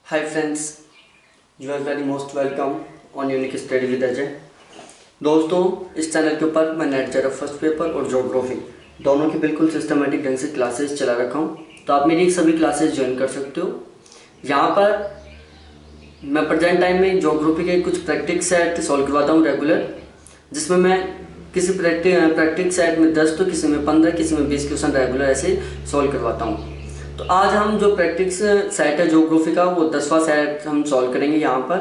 Hi friends, you are very most welcome on unique study with Ajay. दोस्तों, इस channel के ऊपर मैं नेट जेआरएफ फर्स्ट पेपर और ज्योग्राफी दोनों की बिल्कुल सिस्टमेटिक ढंग से क्लासेस चला रखा हूँ, तो आप मेरी सभी क्लासेस ज्वाइन कर सकते हो। यहाँ पर मैं प्रेजेंट टाइम में ज्योग्राफी के कुछ प्रैक्टिस सेट सॉल्व करवाता हूँ रेगुलर, जिसमें मैं किसी प्रैक्टिस सेट में 10 तो किसी में 15 किसी में 20 क्वेश्चन रेगुलर ऐसे सॉल्व करवाता हूँ। तो आज हम जो प्रैक्टिस सेट है ज्योग्राफी का वो 10वां सेट हम सॉल्व करेंगे यहाँ पर।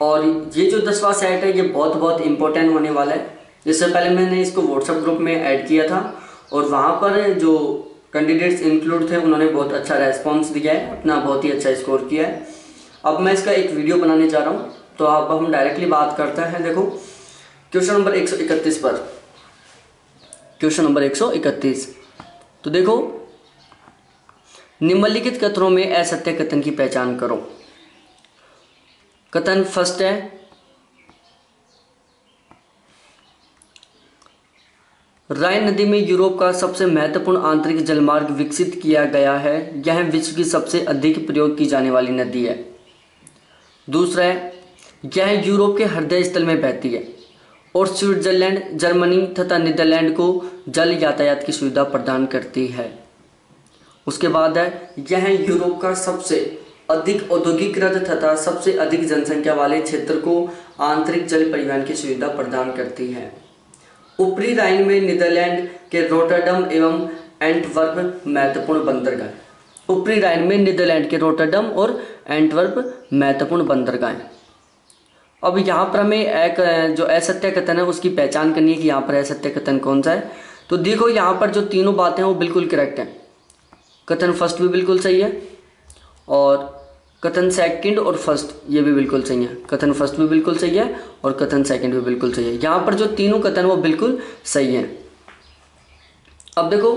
और ये जो 10वां सेट है ये बहुत इंपॉर्टेंट होने वाला है। इससे पहले मैंने इसको व्हाट्सएप ग्रुप में ऐड किया था और वहाँ पर जो कैंडिडेट्स इंक्लूड थे उन्होंने बहुत अच्छा रेस्पॉन्स दिया है, अपना बहुत ही अच्छा स्कोर किया है। अब मैं इसका एक वीडियो बनाने जा रहा हूँ, तो अब हम डायरेक्टली बात करते हैं। देखो क्वेश्चन नंबर 131 पर, क्वेश्चन नंबर 131। तो देखो, निम्नलिखित कथनों में असत्य कथन की पहचान करो। कथन फर्स्ट है, राइन नदी में यूरोप का सबसे महत्वपूर्ण आंतरिक जलमार्ग विकसित किया गया है। यह विश्व की सबसे अधिक प्रयोग की जाने वाली नदी है। दूसरा है, यह यूरोप के हृदय स्थल में बहती है और स्विट्जरलैंड, जर्मनी तथा नीदरलैंड को जल यातायात की सुविधा प्रदान करती है। उसके बाद है, यह यूरोप का सबसे अधिक औद्योगिकृत तथा सबसे अधिक जनसंख्या वाले क्षेत्र को आंतरिक जल परिवहन की सुविधा प्रदान करती है। ऊपरी राइन में नीदरलैंड के रोटरडम एवं एंटवर्प महत्वपूर्ण बंदरगाह। ऊपरी राइन में नीदरलैंड के रोटरडम और एंटवर्प महत्वपूर्ण बंदरगाह। अब यहाँ पर हमें एक जो असत्य कथन है उसकी पहचान करनी है कि यहाँ पर असत्य कथन कौन सा है। तो देखो, यहाँ पर जो तीनों बातें हैं वो बिल्कुल करेक्ट हैं। कथन फर्स्ट भी बिल्कुल सही है और कथन सेकंड और फर्स्ट ये भी बिल्कुल सही है। कथन फर्स्ट भी बिल्कुल सही है और कथन सेकंड भी बिल्कुल सही है। यहाँ पर जो तीनों कथन वो बिल्कुल सही हैं। अब देखो,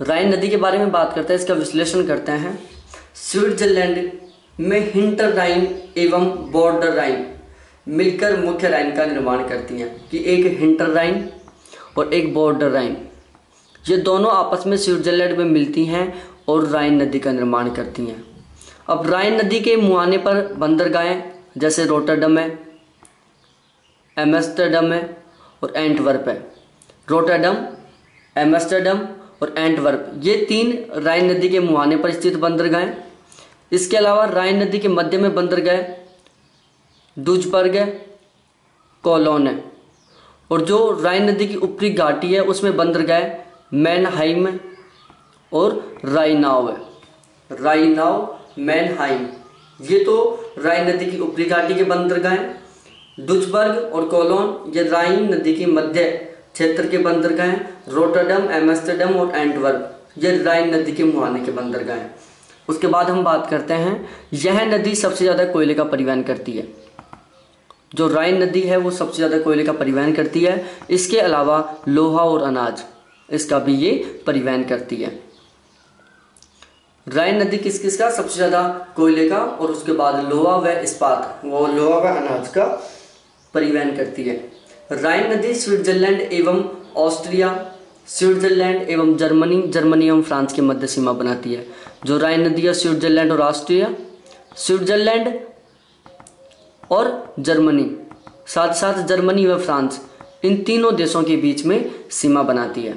राइन नदी के बारे में बात करते हैं, इसका विश्लेषण करते हैं। स्विट्जरलैंड में हिंटर राइन एवं बॉर्डर राइन मिलकर मुख्य राइन का निर्माण करती हैं कि एक हिंटर राइन और एक बॉर्डर राइन, ये दोनों आपस में स्विट्जरलैंड में मिलती हैं और राइन नदी का निर्माण करती हैं। अब राइन नदी के मुहाने पर बंदरगाहें जैसे रोटरडम है, एम्स्टर्डम है और एंटवर्प है। रोटरडम, एम्स्टर्डम और एंटवर्प ये तीन राइन नदी के मुहाने पर स्थित बंदरगाहें। इसके अलावा राइन नदी के मध्य में बंदरगाह डुजबर्ग है, कोलोन है और जो राइन नदी की ऊपरी घाटी है उसमें बंदरगाह मैनहाइम और राइनाव है। राइनाव, मैनहाइम ये तो राइन नदी की ऊपरी घाटी के बंदरगाह हैं। डुजबर्ग और कोलोन ये राइन नदी के मध्य क्षेत्र के बंदरगाह हैं। रोटरडम, एम्स्टर्डम और एंटवर्प ये राइन नदी के मुहाने के बंदरगाह हैं। उसके बाद हम बात करते हैं, यह नदी सबसे ज़्यादा कोयले का परिवहन करती है। जो राइन नदी है वो सबसे ज़्यादा कोयले का परिवहन करती है। इसके अलावा लोहा और अनाज इसका भी ये परिवहन करती है। राइन नदी किस किस का सबसे ज़्यादा कोयले का और उसके बाद लोहा व इस्पात, वो लोहा व अनाज का परिवहन करती है। राइन नदी स्विट्जरलैंड एवं ऑस्ट्रिया, स्विट्जरलैंड एवं जर्मनी, जर्मनी एवं फ्रांस के मध्य सीमा बनाती है। जो राइन नदी है स्विट्जरलैंड और ऑस्ट्रिया, स्विट्जरलैंड और जर्मनी, साथ साथ जर्मनी व फ्रांस, इन तीनों देशों के बीच में सीमा बनाती है।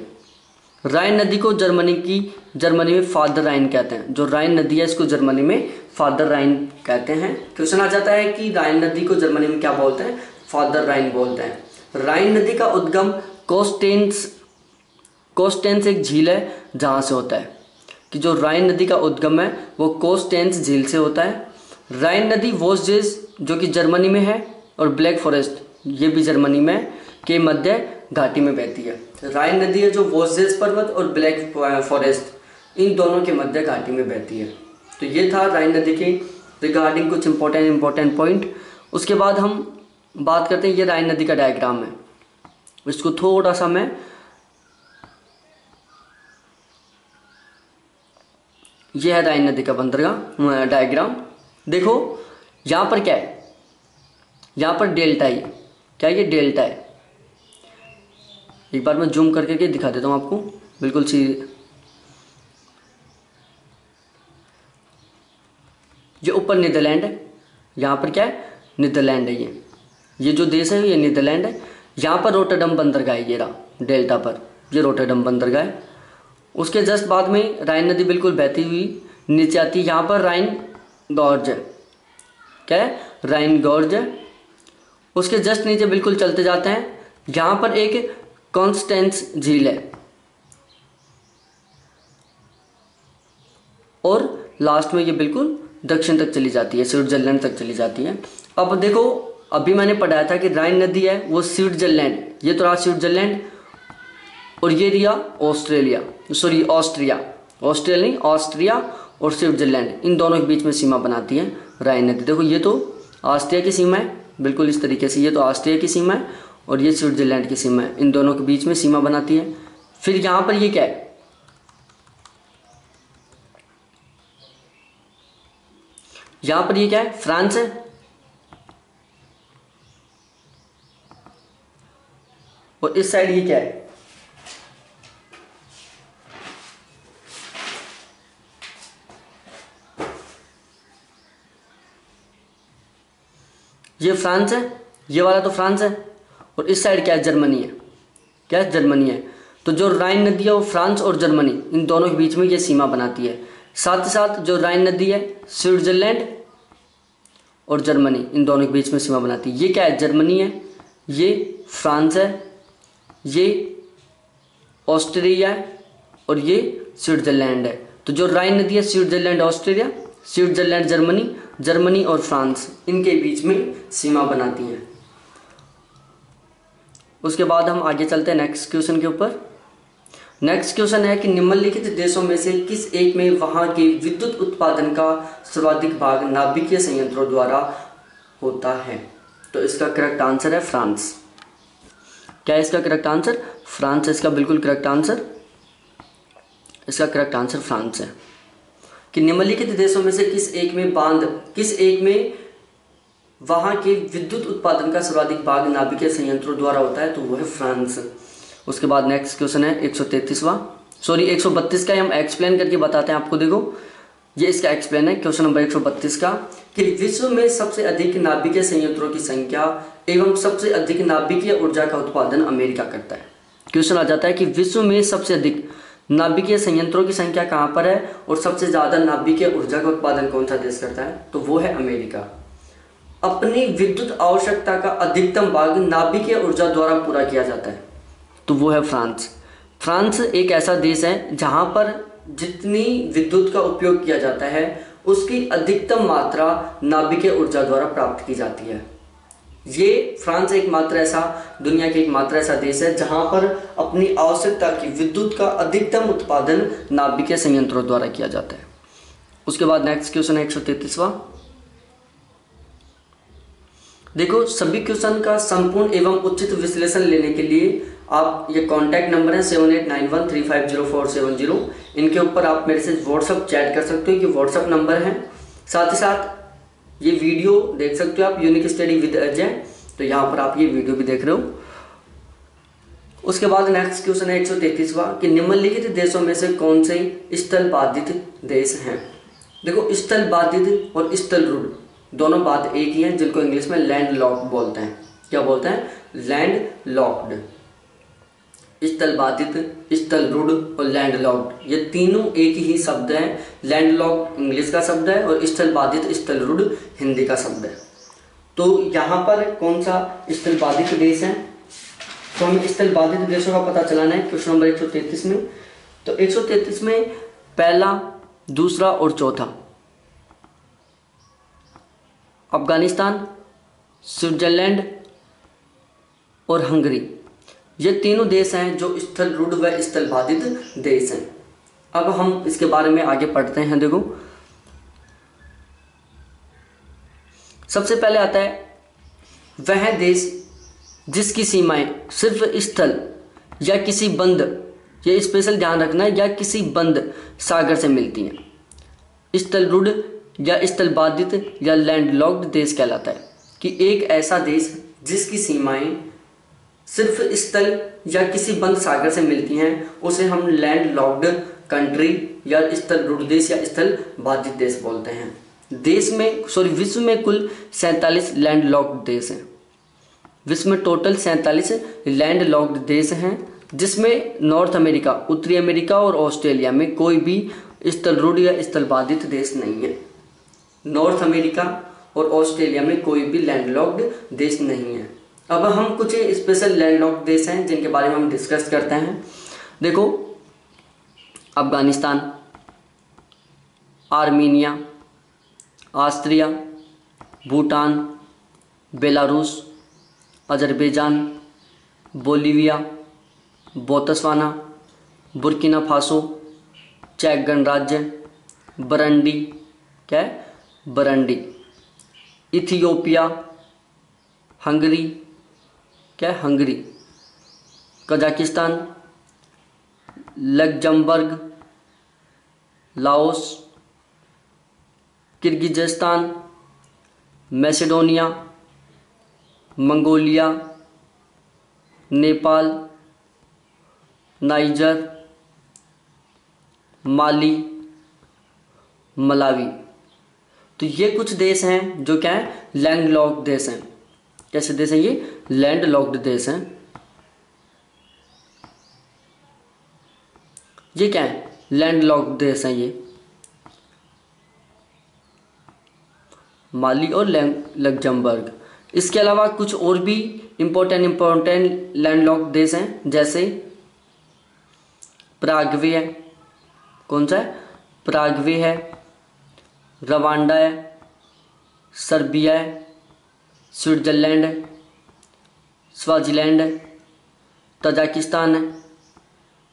राइन नदी को जर्मनी में फादर राइन कहते हैं। जो राइन नदी है इसको जर्मनी में फादर राइन कहते हैं। क्वेश्चन आ जाता है कि राइन नदी को जर्मनी में क्या बोलते हैं? फादर राइन बोलते हैं। राइन नदी का उद्गम कोस्टेंस एक झील है जहाँ से होता है, कि जो राइन नदी का उद्गम है वो कोस्टेंस झील से होता है। राइन नदी वोस्जेस जो कि जर्मनी में है और ब्लैक फॉरेस्ट ये भी जर्मनी में के मध्य घाटी में बहती है। राइन नदी है जो वोस्जेस पर्वत और ब्लैक फॉरेस्ट इन दोनों के मध्य घाटी में बहती है। तो ये था राइन नदी के रिगार्डिंग कुछ इंपॉर्टेंट पॉइंट। उसके बाद हम बात करते हैं, ये राइन नदी का डायग्राम है। इसको थोड़ा सा मैं यह है राइन नदी का बंदरगाह डायग्राम। देखो यहाँ पर क्या है, यहाँ पर डेल्टा है। क्या ये डेल्टा है? एक बार मैं जूम करके दिखा देता हूँ आपको बिल्कुल सी। ये ऊपर नीदरलैंड है, यहाँ पर क्या है, नीदरलैंड है। ये जो देश है ये नीदरलैंड है। यहाँ पर रोटरडम बंदरगाह है, ये रहा डेल्टा पर, ये रोटरडम बंदरगाह है। उसके जस्ट बाद में राइन नदी बिल्कुल बहती हुई नीचे आती है। यहाँ पर राइन गॉर्ज है, क्या है, राइन गॉर्ज है। उसके जस्ट नीचे बिल्कुल चलते जाते हैं, यहाँ पर एक कॉन्स्टेंस झील है और लास्ट में ये बिल्कुल दक्षिण तक चली जाती है, स्विट्जरलैंड तक चली जाती है। अब देखो, अभी मैंने पढ़ाया था कि राइन नदी है वो स्विट्जरलैंड, ये तो रहा स्विट्जरलैंड, और ये दिया ऑस्ट्रेलिया, सॉरी ऑस्ट्रिया, ऑस्ट्रेलिया नहीं, ऑस्ट्रिया और स्विट्जरलैंड, इन दोनों के बीच में सीमा बनाती है राइन नदी। देखो ये तो ऑस्ट्रिया की सीमा है, बिल्कुल इस तरीके से, ये तो ऑस्ट्रिया की सीमा है और ये स्विट्जरलैंड की सीमा है, इन दोनों के बीच में सीमा बनाती है। फिर यहाँ पर ये क्या है, यहाँ पर ये क्या है, फ्रांस है, और इस साइड ये क्या है, ये फ्रांस है, ये वाला तो फ्रांस है, और इस साइड क्या है, जर्मनी है, क्या है, जर्मनी है। तो जो राइन नदी है वो फ्रांस और जर्मनी इन दोनों के बीच में ये सीमा बनाती है। साथ ही साथ जो राइन नदी है स्विट्जरलैंड और जर्मनी इन दोनों के बीच में सीमा बनाती है। ये क्या है, जर्मनी है, ये फ्रांस है, ये ऑस्ट्रिया है और ये स्विट्जरलैंड है। तो जो राइन नदी है Switzerland Austria, Switzerland Germany, Germany और फ्रांस इनके बीच में सीमा बनाती हैं। उसके बाद हम आगे चलते हैं नेक्स्ट क्वेश्चन के ऊपर। नेक्स्ट क्वेश्चन है कि निम्नलिखित देशों में से किस एक में वहां के विद्युत उत्पादन का सर्वाधिक भाग नाभिकीय संयंत्रों द्वारा होता है। तो इसका करेक्ट आंसर है फ्रांस। क्या है इसका करेक्ट आंसर, फ्रांस। इसका बिल्कुल करेक्ट आंसर, इसका करेक्ट आंसर फ्रांस है। कि निम्नलिखित देशों में से किस एक में वहां के विद्युत उत्पादन का सर्वाधिक भाग नाभिकीय संयंत्रों द्वारा होता है, तो वो है फ्रांस। उसके बाद नेक्स्ट क्वेश्चन है 133वां, सॉरी 132 का, हम एक्सप्लेन करके बताते हैं आपको। देखो ये इसका एक्सप्लेन है क्वेश्चन नंबर 132 का, कि विश्व में सबसे अधिक नाभिकीय संयंत्रों की संख्या एवं सबसे अधिक नाभिकीय ऊर्जा का उत्पादन अमेरिका करता है। क्वेश्चन आ जाता है कि विश्व में सबसे अधिक नाभिकीय संयंत्रों की संख्या कहाँ पर है और सबसे ज्यादा नाभिकीय ऊर्जा का उत्पादन कौन सा देश करता है, तो वो है अमेरिका। अपनी विद्युत आवश्यकता का अधिकतम भाग नाभिकीय ऊर्जा द्वारा पूरा किया जाता है, तो वो है फ्रांस। फ्रांस एक ऐसा देश है जहां पर जितनी विद्युत का उपयोग किया जाता है उसकी अधिकतम मात्रा नाभिकीय ऊर्जा द्वारा प्राप्त की जाती है। ये फ्रांस एकमात्र ऐसा, दुनिया के एकमात्र ऐसा देश है जहां पर अपनी आवश्यकता की विद्युत का अधिकतम उत्पादन नाभिकीय संयंत्रों द्वारा किया जाता है। उसके बाद नेक्स्ट क्वेश्चन है 133वां। देखो सभी क्वेश्चन का संपूर्ण एवं उचित विश्लेषण लेने के लिए आप, ये कॉन्टैक्ट नंबर है 7891350470, इनके ऊपर आप मेरे से व्हाट्सअप चैट कर सकते हो, कि व्हाट्सअप नंबर है। साथ ही साथ ये वीडियो देख सकते हो आप, यूनिक स्टडी विद अजय, तो यहाँ पर आप ये वीडियो भी देख रहे हो। उसके बाद नेक्स्ट क्वेश्चन है 133वां, कि निम्नलिखित देशों में से कौन से स्थल बाधित देश हैं। देखो स्थल बाधित और स्थल रूढ़ दोनों बात एक ही है, जिनको इंग्लिश में लैंड लॉक्ड बोलते हैं। क्या बोलते हैं, लैंड लॉक्ड। स्थल बाधित, स्थल रूढ़ और लैंड लॉक्ड, ये तीनों एक ही शब्द हैं। लैंड लॉक्ड इंग्लिश का शब्द है और स्थल बाधित, स्थल रूढ़ हिंदी का शब्द है। तो यहाँ पर कौन सा स्थल बाधित देश है, तो हमें स्थल बाधित देशों का पता चलाना है क्वेश्चन नंबर 133 में। तो 133 में पहला, दूसरा और चौथा, अफगानिस्तान, स्विट्जरलैंड और हंगरी, ये तीनों देश हैं जो स्थल रूढ़ व स्थल बाधित देश हैं। अब हम इसके बारे में आगे पढ़ते हैं। देखो सबसे पहले आता है वह देश जिसकी सीमाएं सिर्फ स्थल या किसी बंद, ये स्पेशल ध्यान रखना है, या किसी बंद सागर से मिलती हैं। स्थल रूढ़ या स्थल बाधित या लैंड लॉक्ड देश कहलाता है, कि एक ऐसा देश जिसकी सीमाएं सिर्फ स्थल या किसी बंद सागर से मिलती हैं, उसे हम लैंड लॉक्ड कंट्री या स्थल रूढ़ देश या स्थल बाधित देश बोलते हैं। विश्व में कुल 47 लैंड लॉक्ड देश हैं। विश्व में टोटल 47 लैंड लॉक्ड देश हैं, जिसमें नॉर्थ अमेरिका, उत्तरी अमेरिका और ऑस्ट्रेलिया में कोई भी स्थलरूढ़ या स्थल बाधित देश नहीं है। नॉर्थ अमेरिका और ऑस्ट्रेलिया में कोई भी लैंडलॉक्ड देश नहीं है। अब हम कुछ स्पेशल लैंडलॉक्ड देश हैं जिनके बारे में हम डिस्कस करते हैं। देखो, Afghanistan, Armenia, Austria, Bhutan, Belarus, Azerbaijan, Bolivia, Botswana, Burkina Faso, चेक गणराज्य, बरंडी, क्या है, बरंडी, इथियोपिया, हंगरी, क्या है, Hungary, Kazakhstan, Luxembourg, Laos, Kyrgyzstan, Macedonia, Mongolia, Nepal, Niger, Mali, Malawi. तो ये कुछ देश हैं जो क्या है, लैंड लॉक्ड देश हैं। कैसे देश हैं ये? लैंड लॉक्ड देश हैं। ये क्या है? लैंड लॉक्ड देश हैं ये, माली और लग्जमबर्ग। इसके अलावा कुछ और भी इम्पोर्टेंट लैंड लॉक्ड देश हैं, जैसे पराग्वे है। कौन सा है? पराग्वे है, रवांडा है, सर्बिया है, स्विट्जरलैंड है, स्वाजीलैंड है, तजाकिस्तान है,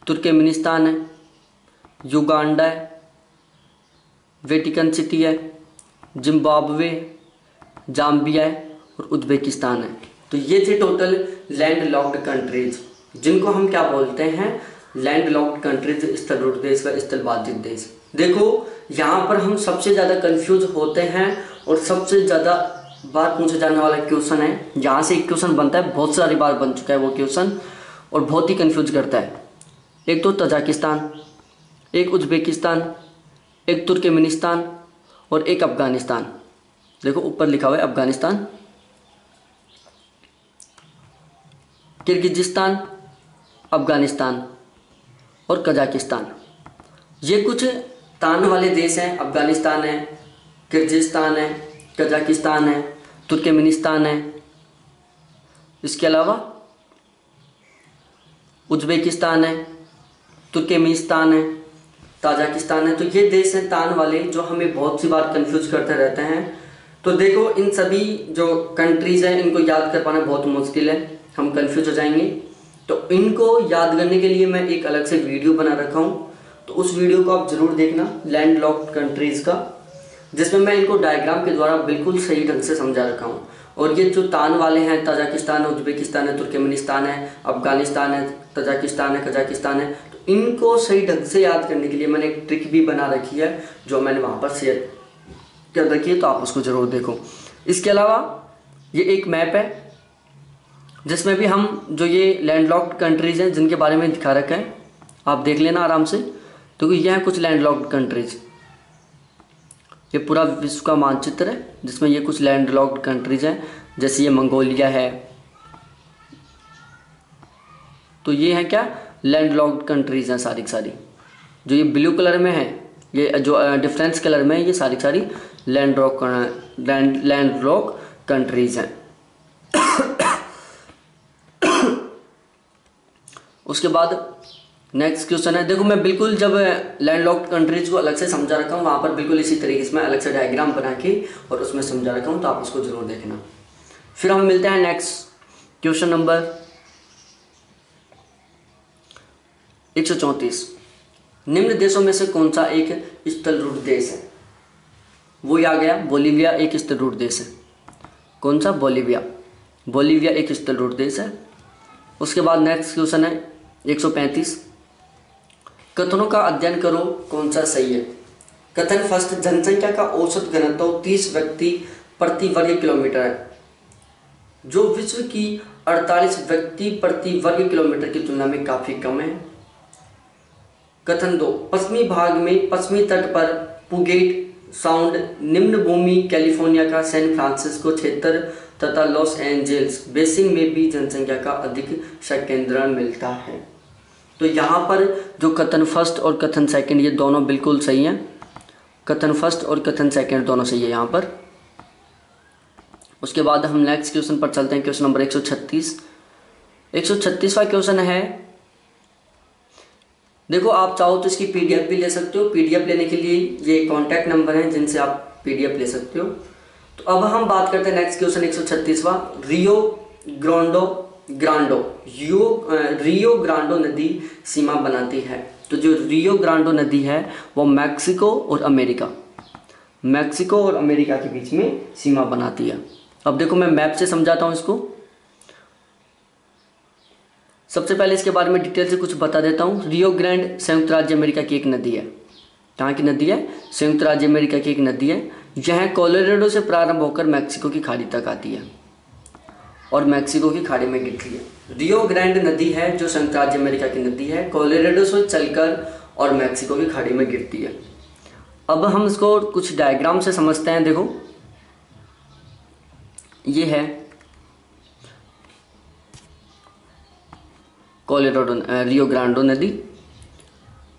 तुर्कमेनिस्तान है, युगांडा है, वेटिकन सिटी है, जिम्बाब्वे, जाम्बिया है और उज्बेकिस्तान है। तो ये थे टोटल लैंड लॉक्ड कंट्रीज, जिनको हम क्या बोलते हैं? लैंड लॉक्ड कंट्रीज, स्थलरूढ़ देश व स्थल बाधित देश। देखो, यहाँ पर हम सबसे ज़्यादा कंफ्यूज होते हैं और सबसे ज़्यादा बार पूछा जाने वाला क्वेश्चन है। यहाँ से एक क्वेश्चन बनता है, बहुत सारी बार बन चुका है वो क्वेश्चन और बहुत ही कंफ्यूज करता है। एक तो तजाकिस्तान, एक उज्बेकिस्तान, एक तुर्कमेनिस्तान और एक अफगानिस्तान। देखो ऊपर लिखा हुआ है अफगानिस्तान, किर्गिजिस्तान, अफगानिस्तान और कजाकिस्तान। ये कुछ तान वाले देश हैं। अफगानिस्तान है, किर्गिजिस्तान है, कजाकिस्तान है, तुर्कमेनिस्तान है। इसके अलावा उज्बेकिस्तान है, तुर्कमेनिस्तान है, ताजिकिस्तान है। तो ये देश हैं तान वाले, जो हमें बहुत सी बार कंफ्यूज करते रहते हैं। तो देखो, इन सभी जो कंट्रीज़ हैं इनको याद कर पाना बहुत मुश्किल है, हम कंफ्यूज हो जाएंगे। तो इनको याद करने के लिए मैं एक अलग से वीडियो बना रखा हूँ, तो उस वीडियो को आप ज़रूर देखना, लैंड लॉक्ड कंट्रीज़ का, जिसमें मैं इनको डायग्राम के द्वारा बिल्कुल सही ढंग से समझा रखा हूँ। और ये जो तान वाले हैं, तजाकिस्तान है, उज्बेकिस्तान है, तुर्कमेनिस्तान है, अफगानिस्तान है, तजाकिस्तान है, कजाकिस्तान है, तो इनको सही ढंग से याद करने के लिए मैंने एक ट्रिक भी बना रखी है, जो मैंने वहाँ पर शेयर कर रखी है, तो आप उसको ज़रूर देखो। इसके अलावा ये एक मैप है, जिसमें भी हम जो ये लैंडलॉक्ड कंट्रीज़ हैं जिनके बारे में दिखा रखा है, आप देख लेना आराम से। तो यह है कुछ लैंडलॉक्ड कंट्रीज़, ये पूरा विश्व का मानचित्र है जिसमें ये कुछ लैंडलॉक्ड कंट्रीज़ हैं। जैसे ये मंगोलिया है, तो ये है क्या? लैंडलॉक्ड कंट्रीज़ हैं सारी की सारी। जो ये ब्लू कलर में है, ये जो डिफरेंस कलर में है, ये सारी की सारी लैंडलॉक कंट्रीज़ हैं। उसके बाद नेक्स्ट क्वेश्चन है। देखो, मैं बिल्कुल जब लैंडलॉक्ड कंट्रीज को अलग से समझा रखा हूँ, वहाँ पर बिल्कुल इसी तरीके से मैं अलग से डायग्राम बना के और उसमें समझा रखा हूँ, तो आप उसको जरूर देखना। फिर हम मिलते हैं नेक्स्ट क्वेश्चन नंबर 134। निम्न देशों में से कौन सा एक स्थलरूढ़ देश है? वो आ गया, बोलीविया एक स्थलरूढ़ देश है। कौन सा? बोलीविया। बोलीविया एक स्थलरूढ़ देश है। उसके बाद नेक्स्ट क्वेश्चन है 135। कथनों का अध्ययन करो, कौन सा सही है? कथन फर्स्ट, जनसंख्या का औसत घनत्व 30 व्यक्ति प्रति वर्ग किलोमीटर है, जो विश्व की 48 व्यक्ति प्रति वर्ग किलोमीटर की तुलना में काफी कम है। कथन दो, पश्चिमी भाग में पश्चिमी तट पर पुगेट साउंड निम्न भूमि कैलिफोर्निया का सैन फ्रांसिस्को क्षेत्र तथा लॉस एंजल्स बेसिन में भी जनसंख्या का अधिक संकेंद्रण मिलता है। तो यहाँ पर जो कथन फर्स्ट और कथन सेकंड ये दोनों बिल्कुल सही हैं। कथन फर्स्ट और कथन सेकंड दोनों सही है यहाँ पर। उसके बाद हम नेक्स्ट क्वेश्चन पर चलते हैं। Question number 136। 136वां क्वेश्चन है, देखो आप चाहो तो इसकी पीडीएफ भी ले सकते हो। पीडीएफ लेने के लिए ये कॉन्टैक्ट नंबर हैं जिनसे आप पीडीएफ ले सकते हो। तो अब हम बात करते हैं नेक्स्ट क्वेश्चन 136वां। रियो ग्रांडो नदी सीमा बनाती है। तो जो रियो ग्रांडो नदी है वो मैक्सिको और अमेरिका के बीच में सीमा बनाती है। अब देखो मैं मैप से समझाता हूँ इसको। सबसे पहले इसके बारे में डिटेल से कुछ बता देता हूँ। रियो ग्रैंड संयुक्त राज्य अमेरिका की एक नदी है। कहाँ की नदी है? संयुक्त राज्य अमेरिका की एक नदी है। यह कोलोराडो से प्रारंभ होकर मैक्सिको की खाड़ी तक आती है और मैक्सिको की खाड़ी में गिरती है। रियो ग्रैंड नदी है जो संयुक्त राज्य अमेरिका की नदी है, कोलोराडो से चलकर और मैक्सिको की खाड़ी में गिरती है। अब हम इसको कुछ डायग्राम से समझते हैं। देखो ये है रियो ग्रांडो नदी।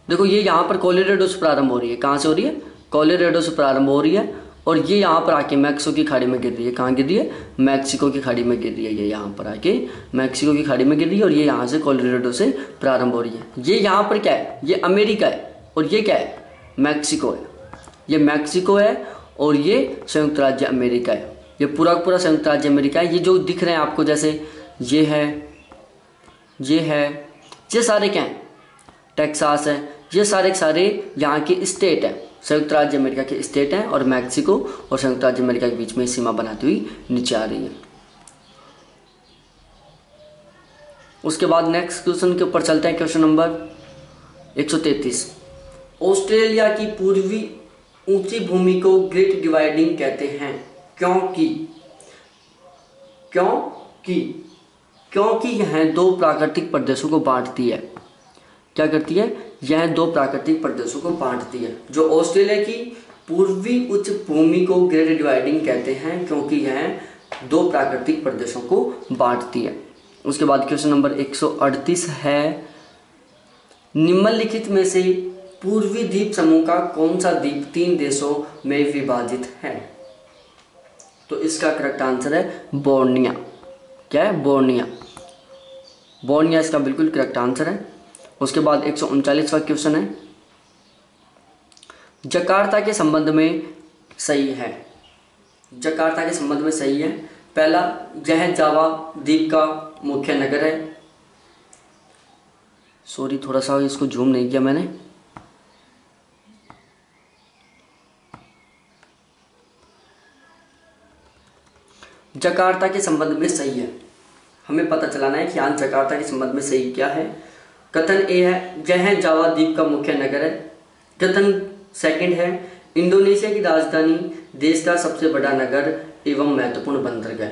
देखो ये यहाँ पर कोलोराडो से प्रारंभ हो रही है। कहाँ से हो रही है? कोलोराडो से प्रारंभ हो रही है और ये यहाँ पर आके मैक्सिको की खाड़ी में गिर रही है। कहाँ गिर रही है? मैक्सिको की खाड़ी में गिर रही है। ये यहाँ पर आके मैक्सिको की खाड़ी में गिर रही है और ये यहाँ से कोलोराडो से प्रारंभ हो रही है। ये यहाँ पर क्या है? ये अमेरिका है और ये क्या है? मैक्सिको है। ये मैक्सिको है और ये संयुक्त राज्य अमेरिका है। ये पूरा पूरा संयुक्त राज्य अमेरिका है। ये जो दिख रहे हैं आपको, जैसे ये है, ये सारे क्या हैं? टेक्सास है। ये सारे यहाँ के स्टेट हैं, संयुक्त राज्य अमेरिका के स्टेट हैं और मैक्सिको और संयुक्त राज्य अमेरिका के बीच में सीमा बनाती हुई नीचे आ रही है। उसके बाद नेक्स्ट क्वेश्चन के ऊपर चलते हैं। Question number 133। ऑस्ट्रेलिया की पूर्वी ऊंची भूमि को ग्रेट डिवाइडिंग कहते हैं क्योंकि यह दो प्राकृतिक प्रदेशों को बांटती है। क्या करती है? यह दो प्राकृतिक प्रदेशों को बांटती है। जो ऑस्ट्रेलिया की पूर्वी उच्च भूमि को ग्रेट डिवाइडिंग कहते हैं क्योंकि यह दो प्राकृतिक प्रदेशों को बांटती है। उसके बाद क्वेश्चन नंबर 138 है, निम्नलिखित में से पूर्वी द्वीप समूह का कौन सा द्वीप 3 देशों में विभाजित है? तो इसका करेक्ट आंसर है बोर्निया। क्या है? बोर्निया इसका बिल्कुल करेक्ट आंसर है। उसके बाद 139वां क्वेश्चन है, जकार्ता के संबंध में सही है। पहला, यह जावा द्वीप का मुख्य नगर है। सॉरी, थोड़ा सा इसको जूम नहीं किया मैंने। जकार्ता के संबंध में सही है। हमें पता चलाना है कि यहाँ जकार्ता के संबंध में सही क्या है। कथन ए है, यह जावा द्वीप का मुख्य नगर है। कथन सेकंड है, इंडोनेशिया की राजधानी, देश का सबसे बड़ा नगर एवं महत्वपूर्ण बंदरगाह।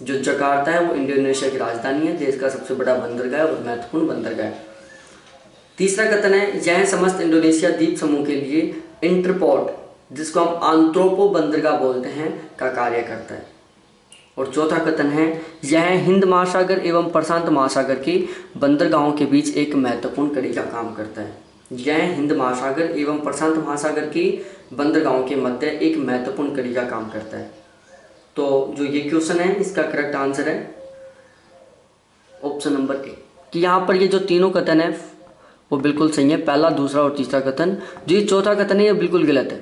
जो जकार्ता है वो इंडोनेशिया की राजधानी है, देश का सबसे बड़ा बंदरगाह और महत्वपूर्ण बंदरगाह। तीसरा कथन है, यह समस्त इंडोनेशिया द्वीप समूह के लिए इंटरपोर्ट, जिसको हम आंत्रोपो बंदरगाह बोलते हैं, का कार्य करता है। और चौथा कथन है, यह हिंद महासागर एवं प्रशांत महासागर के बंदरगाहों के बीच एक महत्वपूर्ण कड़ी का काम करता है। यह हिंद महासागर एवं प्रशांत महासागर के बंदरगाहों के मध्य एक महत्वपूर्ण कड़ी का काम करता है। तो जो ये क्वेश्चन है इसका करेक्ट आंसर है ऑप्शन नंबर ए, कि यहाँ पर ये जो तीनों कथन है वो बिल्कुल सही है। पहला, दूसरा और तीसरा कथन। जो ये चौथा कथन है ये बिल्कुल गलत है।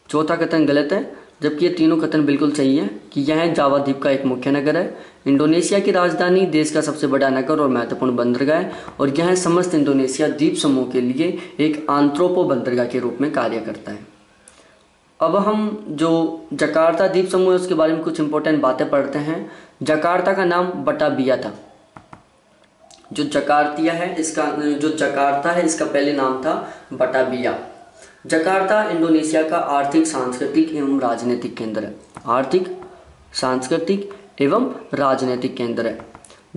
चौथा कथन गलत है, जबकि ये तीनों कथन बिल्कुल सही है कि यह जावा द्वीप का एक मुख्य नगर है, इंडोनेशिया की राजधानी, देश का सबसे बड़ा नगर और महत्वपूर्ण बंदरगाह है, और यह समस्त इंडोनेशिया द्वीप समूह के लिए एक आंत्रोपो बंदरगाह के रूप में कार्य करता है। अब हम जो जकार्ता द्वीप समूह है उसके बारे में कुछ इंपॉर्टेंट बातें पढ़ते हैं। जकार्ता का नाम बटाबिया था। जो जकार्ता है इसका पहले नाम था बटाबिया। जकार्ता इंडोनेशिया का आर्थिक, सांस्कृतिक एवं राजनीतिक केंद्र है। आर्थिक, सांस्कृतिक एवं राजनीतिक केंद्र है।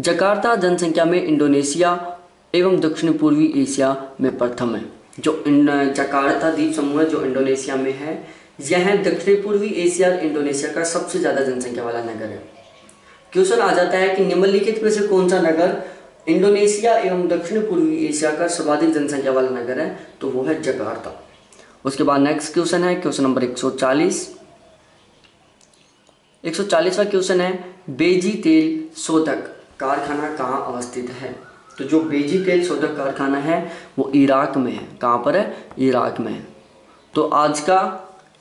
जकार्ता जनसंख्या में इंडोनेशिया एवं दक्षिण पूर्वी एशिया में प्रथम है। जो जकार्ता द्वीप समूह है जो इंडोनेशिया में है, यह दक्षिण पूर्वी एशिया और इंडोनेशिया का सबसे ज़्यादा जनसंख्या वाला नगर है। क्वेश्चन आ जाता है कि निम्नलिखित में से कौन सा नगर इंडोनेशिया एवं दक्षिण पूर्वी एशिया का सर्वाधिक जनसंख्या वाला नगर है, तो वो है जकार्ता। उसके बाद नेक्स्ट क्वेश्चन है क्वेश्चन नंबर 140। 140वां क्वेश्चन है बेजी तेल शोधक कारखाना कहाँ अवस्थित है। तो जो बेजी तेल शोधक कारखाना है वो इराक में है। कहाँ पर है? इराक में है। तो आज का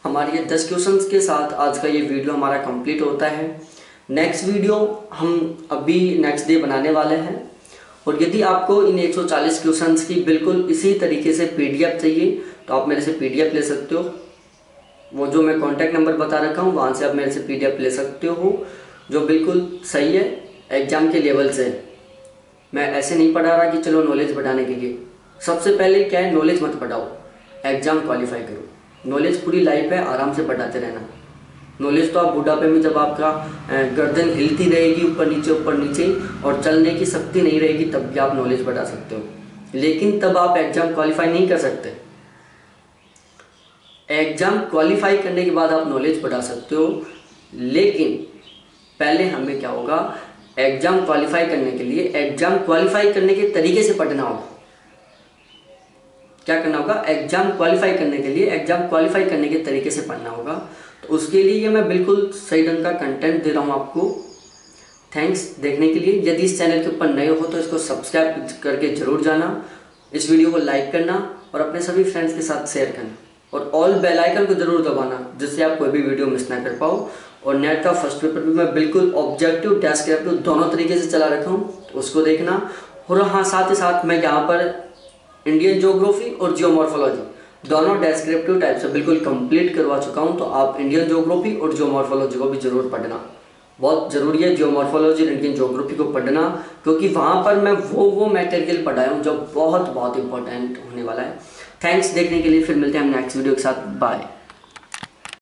हमारे ये 10 क्वेश्चंस के साथ आज का ये वीडियो हमारा कंप्लीट होता है। नेक्स्ट वीडियो हम अभी नेक्स्ट डे बनाने वाले हैं, और यदि आपको इन 140 क्वेश्चंस की बिल्कुल इसी तरीके से पीडीएफ चाहिए तो आप मेरे से पीडीएफ ले सकते हो। वो जो मैं कॉन्टैक्ट नंबर बता रखा हूँ वहाँ से आप मेरे से पीडीएफ ले सकते हो, जो बिल्कुल सही है एग्जाम के लेवल से। मैं ऐसे नहीं पढ़ा रहा कि चलो नॉलेज बढ़ाने के लिए। सबसे पहले क्या है, नॉलेज मत बढ़ाओ, एग्जाम क्वालिफाई करो। नॉलेज पूरी लाइफ है, आराम से बढ़ाते रहना। नॉलेज तो आप बुढ़ापे में जब आपका गर्दन हिलती रहेगी ऊपर नीचे और चलने की शक्ति नहीं रहेगी तब भी आप नॉलेज बढ़ा सकते हो, लेकिन तब आप एग्जाम क्वालिफाई नहीं कर सकते। एग्जाम क्वालिफाई करने के बाद आप नॉलेज बढ़ा सकते हो, लेकिन पहले हमें क्या होगा, एग्जाम क्वालिफाई करने के लिए एग्जाम क्वालिफाई करने के तरीके से पढ़ना होगा। क्या करना होगा? एग्जाम क्वालिफाई करने के लिए एग्जाम क्वालिफाई करने के तरीके से पढ़ना होगा। तो उसके लिए ये मैं बिल्कुल सही ढंग का कंटेंट दे रहा हूँ आपको। थैंक्स देखने के लिए। यदि इस चैनल के ऊपर नए हो तो इसको सब्सक्राइब करके जरूर जाना, इस वीडियो को लाइक करना और अपने सभी फ्रेंड्स के साथ शेयर करना, और ऑल बेल आइकन को जरूर दबाना जिससे आप कोई भी वीडियो मिस ना कर पाओ। और नेट का फर्स्ट पेपर भी मैं बिल्कुल ऑब्जेक्टिव डेस्क्रिप्टिव दोनों तरीके से चला रखा हूँ, तो उसको देखना। और हाँ, साथ ही साथ मैं यहाँ पर इंडियन ज्योग्राफी और जियोमॉर्फोलॉजी दोनों डेस्क्रिप्टिव टाइप से बिल्कुल कंप्लीट करवा चुका हूँ। तो आप इंडियन ज्योग्राफी और जियोमॉर्फोलॉजी को भी जरूर पढ़ना, बहुत ज़रूरी है जियोमॉर्फोलॉजी और इंडियन ज्योग्राफी को पढ़ना, क्योंकि वहाँ पर मैं वो मटेरियल पढ़ाया हूँ जो बहुत इंपॉर्टेंट होने वाला है। थैंक्स देखने के लिए। फिर मिलते हैं हम नेक्स्ट वीडियो के साथ। बाय।